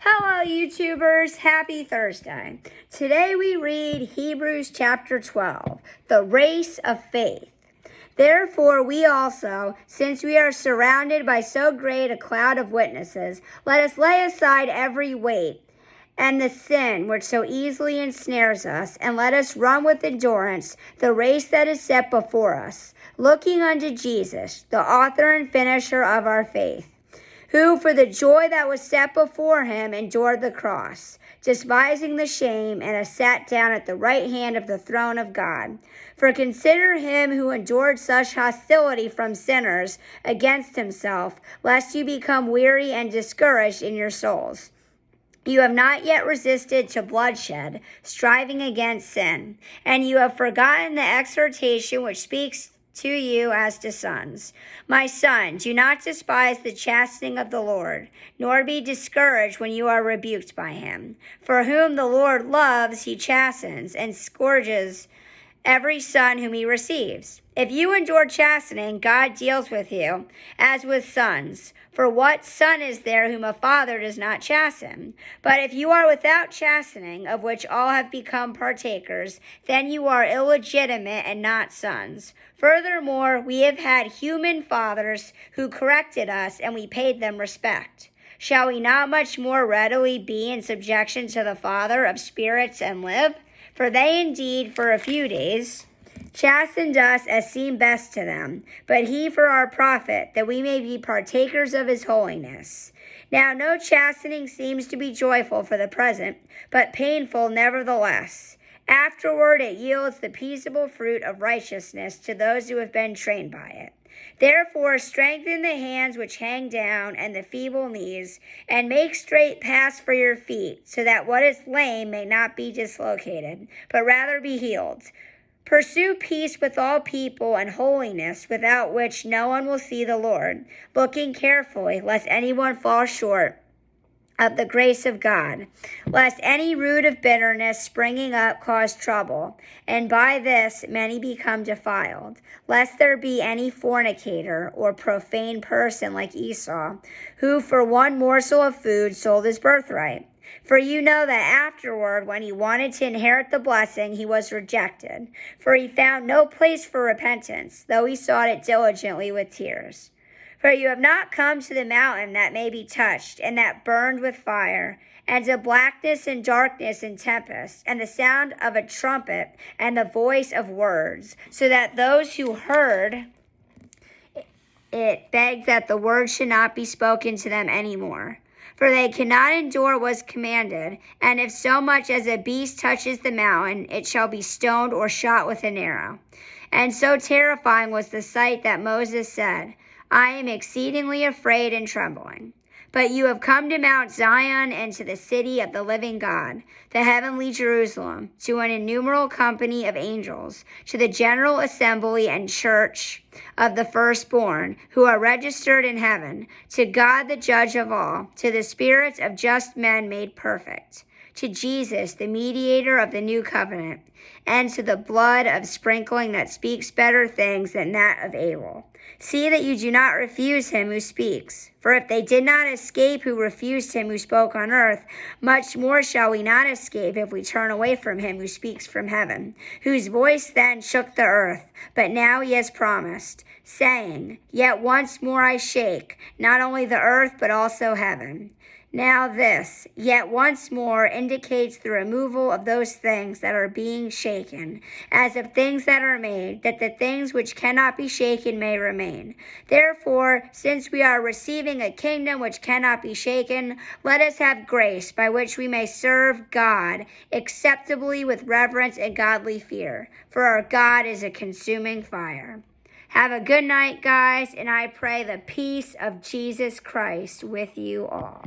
Hello, YouTubers. Happy Thursday. Today we read Hebrews chapter 12, the race of faith. Therefore, we also, since we are surrounded by so great a cloud of witnesses, let us lay aside every weight and the sin which so easily ensnares us, and let us run with endurance the race that is set before us, looking unto Jesus, the author and finisher of our faith, who for the joy that was set before him endured the cross, despising the shame, and has sat down at the right hand of the throne of God. For consider him who endured such hostility from sinners against himself, lest you become weary and discouraged in your souls. You have not yet resisted to bloodshed, striving against sin, and you have forgotten the exhortation which speaks to you as to sons. My son, do not despise the chastening of the Lord, nor be discouraged when you are rebuked by him. For whom the Lord loves, he chastens and scourges every son whom he receives. If you endure chastening, God deals with you as with sons. For what son is there whom a father does not chasten? But if you are without chastening, of which all have become partakers, then you are illegitimate and not sons. Furthermore, we have had human fathers who corrected us, and we paid them respect. Shall we not much more readily be in subjection to the Father of spirits and live? For they indeed for a few days chastened us as seemed best to them, but he for our profit, that we may be partakers of his holiness. Now no chastening seems to be joyful for the present, but painful nevertheless. Afterward it yields the peaceable fruit of righteousness to those who have been trained by it. Therefore strengthen the hands which hang down and the feeble knees, and make straight paths for your feet, so that what is lame may not be dislocated, but rather be healed. Pursue peace with all people and holiness, without which no one will see the Lord, looking carefully lest anyone fall short of the grace of God, lest any root of bitterness springing up cause trouble, and by this many become defiled, lest there be any fornicator or profane person like Esau, who for one morsel of food sold his birthright. For you know that afterward, when he wanted to inherit the blessing, he was rejected, for he found no place for repentance, though he sought it diligently with tears. For you have not come to the mountain that may be touched, and that burned with fire, and to blackness and darkness and tempest, and the sound of a trumpet, and the voice of words, so that those who heard it begged that the word should not be spoken to them any more. For they cannot endure what was commanded, and if so much as a beast touches the mountain, it shall be stoned or shot with an arrow. And so terrifying was the sight that Moses said, I am exceedingly afraid and trembling. But you have come to Mount Zion and to the city of the living God, the heavenly Jerusalem, to an innumerable company of angels, to the general assembly and church of the firstborn who are registered in heaven, to God the judge of all, to the spirits of just men made perfect, to Jesus, the mediator of the new covenant, and to the blood of sprinkling that speaks better things than that of Abel. See that you do not refuse him who speaks. For if they did not escape who refused him who spoke on earth, much more shall we not escape if we turn away from him who speaks from heaven, whose voice then shook the earth, but now he has promised, saying, Yet once more I shake, not only the earth but also heaven. Now this, yet once more, indicates the removal of those things that are being shaken, as of things that are made, that the things which cannot be shaken may remain. Therefore, since we are receiving a kingdom which cannot be shaken, let us have grace by which we may serve God acceptably with reverence and godly fear, for our God is a consuming fire. Have a good night, guys, and I pray the peace of Jesus Christ with you all.